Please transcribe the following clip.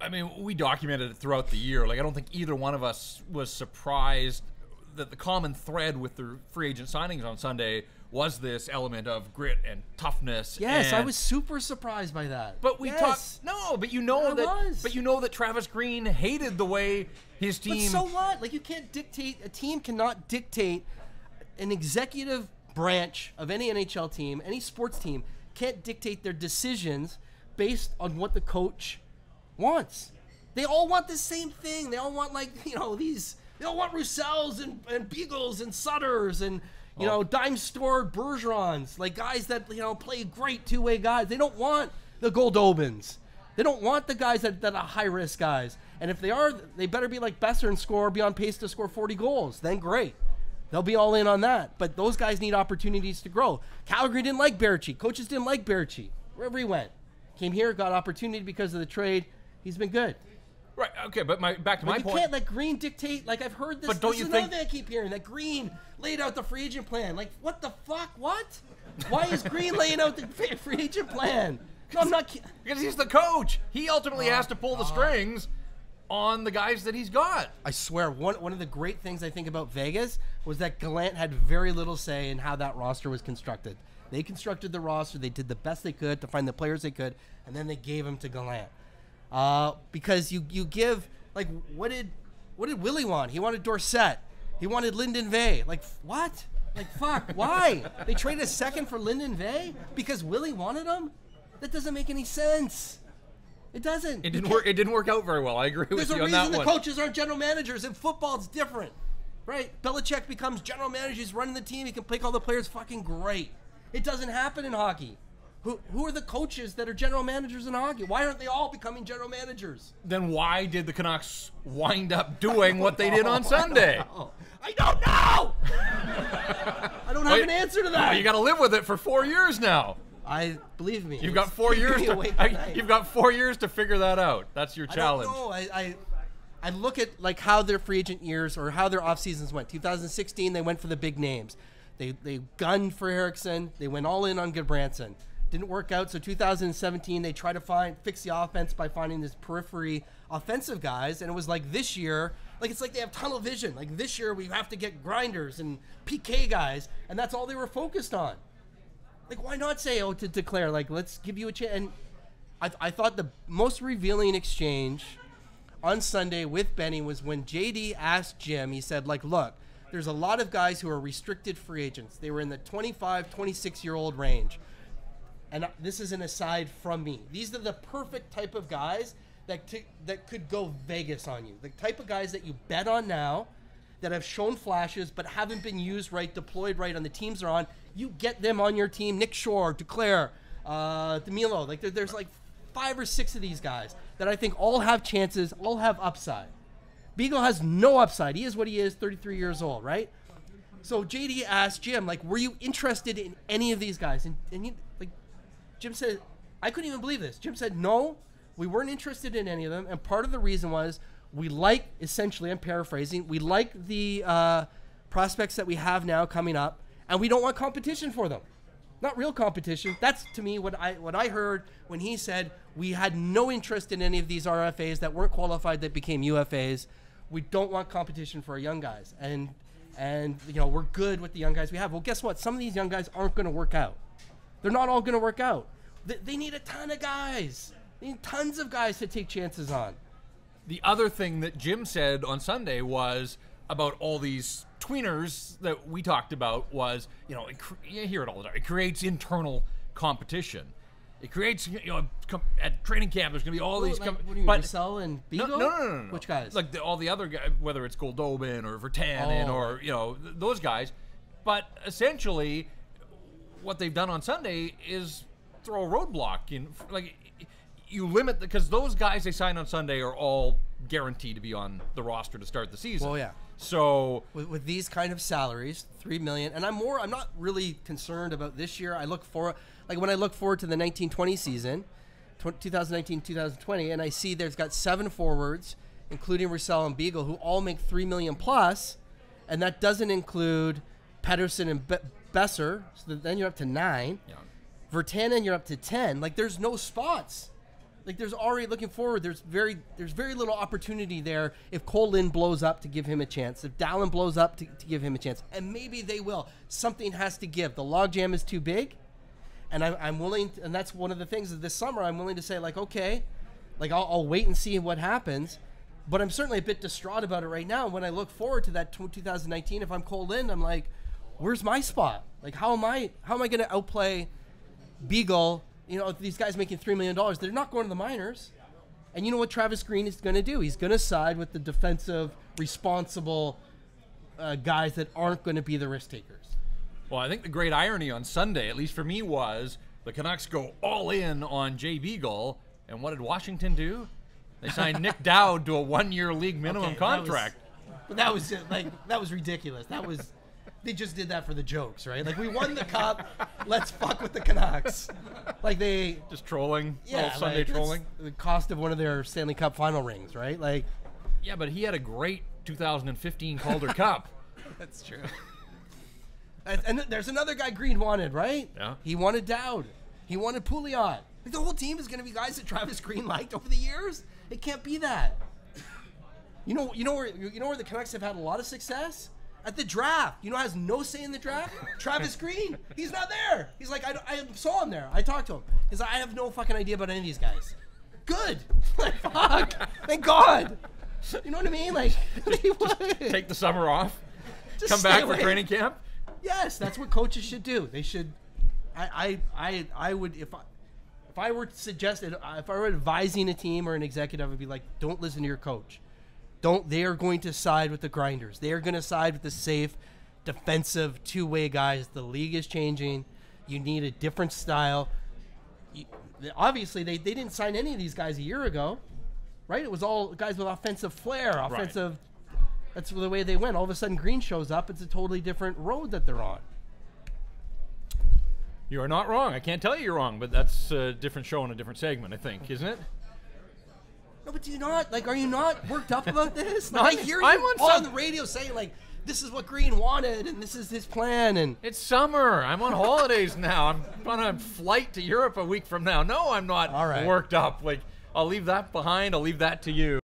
I mean, we documented it throughout the year. Like, I don't think either one of us was surprised that the common thread with the free agent signings on Sunday was this element of grit and toughness. Yes, I was super surprised by that. But we talked. No, but you know that Travis Green hated the way his team. But so what? Like, you can't dictate. A team cannot dictate. An executive branch of any NHL team, any sports team, can't dictate their decisions based on what the coach wants. They all want the same thing. They all want, like, these. They all want Roussells and Beagles and Sutters and dime store Bergerons, like guys that play great two-way guys. They don't want the Goldobins. They don't want the guys that are high-risk guys. And if they are, they better be like Besser and be on pace to score 40 goals. Then great. They'll be all in on that. But those guys need opportunities to grow. Calgary didn't like Berchi. Coaches didn't like Berchi. Wherever he went. Came here, got opportunity because of the trade. He's been good. Right, okay, but back to my point. You can't let Green dictate. Like, I've heard this. But don't this you is think... another thing I keep hearing, that Green laid out the free agent plan. Like, what the fuck? What? Why is Green laying out the free agent plan? No, I'm not... Because he's the coach. He ultimately has to pull the strings on the guys that he's got. I swear, one of the great things I think about Vegas was that Gallant had very little say in how that roster was constructed. They constructed the roster. They did the best they could to find the players they could, and then they gave them to Gallant. Because you give... Like, what did Willie want? He wanted Dorsett. He wanted Lyndon Vay. Like, what? Like, fuck, why? They traded a second for Lyndon Vay because Willie wanted him? That doesn't make any sense. It doesn't. It didn't work out very well. I agree with you on that one. There's a reason the coaches aren't general managers. In football, it's different. Right? Belichick becomes general manager. He's running the team. He can pick all the players fucking great. It doesn't happen in hockey. Who are the coaches that are general managers in hockey? Why aren't they all becoming general managers? Then why did the Canucks wind up doing what they did on Sunday? I don't know! I don't have an answer to that. You got to live with it for 4 years now. Believe me. You've got 4 years. You've got 4 years to figure that out. That's your challenge. I don't know. I look at like how their free agent years or how their off seasons went. 2016, they went for the big names. They gunned for Eriksson. They went all in on Goodbranson. Didn't work out, so 2017 they tried to fix the offense by finding this periphery offensive guys, and it was like this year, like it's like they have tunnel vision. Like this year we have to get grinders and PK guys, and that's all they were focused on. Like why not say, to declare, like let's give you a chance. And I thought the most revealing exchange on Sunday with Benny was when JD asked Jim, he said, like, look, there's a lot of guys who are restricted free agents. They were in the 25, 26-year-old range. And this is an aside from me. These are the perfect type of guys that could go Vegas on you. The type of guys that you bet on now that have shown flashes but haven't been used right, deployed right on the teams they're on. You get them on your team. Nick Shore, Duclair, DeMilo. Like there's like 5 or 6 of these guys that I think all have chances, all have upside. Beagle has no upside. He is what he is, 33 years old, right? So JD asked Jim, like, were you interested in any of these guys? And he, like, Jim said, I couldn't even believe this. Jim said, no, we weren't interested in any of them. And part of the reason was we like, essentially, I'm paraphrasing, we like the prospects that we have now coming up, and we don't want competition for them. Not real competition. That's, to me, what I heard when he said we had no interest in any of these RFAs that weren't qualified that became UFAs. We don't want competition for our young guys. And we're good with the young guys we have. Well, guess what? Some of these young guys aren't going to work out. They're not all going to work out. They need a ton of guys. They need tons of guys to take chances on. The other thing that Jim said on Sunday was about all these tweeners that we talked about was, you hear it all the time. It creates internal competition. It creates, at training camp, there's going to be all these... What do you mean, Marcel and Beagle? No. Which guys? Like all the other guys, whether it's Goldobin or Vertanen or, those guys. But essentially, what they've done on Sunday is throw a roadblock in. Like, you limit, because those guys they signed on Sunday are all guaranteed to be on the roster to start the season. Well, yeah. So with these kind of salaries, $3 million, and I'm not really concerned about this year. I look for, like when I look forward to the 1920 season, 2019-2020, and I see there's got 7 forwards, including Roussel and Beagle, who all make $3 million plus, and that doesn't include Pettersson and Besser. So then you're up to 9. Yeah. Vertanen, you're up to 10. Like there's no spots. Like there's already looking forward. There's very little opportunity there if Cole Lynn blows up to give him a chance. If Dallin blows up to give him a chance, and maybe they will. Something has to give. The logjam is too big, and I'm willing. And that's one of the things that this summer I'm willing to say like, okay, like I'll wait and see what happens. But I'm certainly a bit distraught about it right now. When I look forward to that 2019, if I'm Cole Lynn, I'm like, where's my spot? Like how am I going to outplay Beagle? You know, these guys making $3 million, they're not going to the minors. And you know what Travis Green is going to do? He's going to side with the defensive, responsible guys that aren't going to be the risk takers. Well, I think the great irony on Sunday, at least for me, was the Canucks go all in on Jay Beagle. And what did Washington do? They signed Nick Dowd to a 1-year league minimum contract. That was ridiculous. They just did that for the jokes, right? Like, we won the cup, let's fuck with the Canucks. Like, they... Just trolling, yeah, Sunday trolling. The cost of one of their Stanley Cup final rings, right? Like... Yeah, but he had a great 2015 Calder Cup. That's true. And there's another guy Green wanted, right? Yeah. He wanted Dowd. He wanted Pouliot. Like, the whole team is going to be guys that Travis Green liked over the years? It can't be that. You know where the Canucks have had a lot of success? At the draft. You know who has no say in the draft? Travis Green. He's not there. He's like, I saw him there. I talked to him. He's like, I have no fucking idea about any of these guys. Good. Like, fuck. Thank God. You know what I mean? Like, Take the summer off. Just Come stay back away. for training camp. Yes, that's what coaches should do. They should. I would if I were suggested if I were advising a team or an executive, I'd be like, don't listen to your coach. They are going to side with the grinders. They are going to side with the safe, defensive, two-way guys. The league is changing. You need a different style. Obviously, they didn't sign any of these guys a year ago, right? It was all guys with offensive flair, offensive. Right. That's the way they went. All of a sudden, Green shows up. It's a totally different road that they're on. You are not wrong. I can't tell you you're wrong, but that's a different show and a different segment, I think, isn't it? No, but are you not worked up about this? Like, No, I hear you on the radio saying, like, this is what Green wanted and this is his plan. And it's summer. I'm on holidays now. I'm on a flight to Europe a week from now. No, I'm not All right. worked up. Like, I'll leave that behind. I'll leave that to you.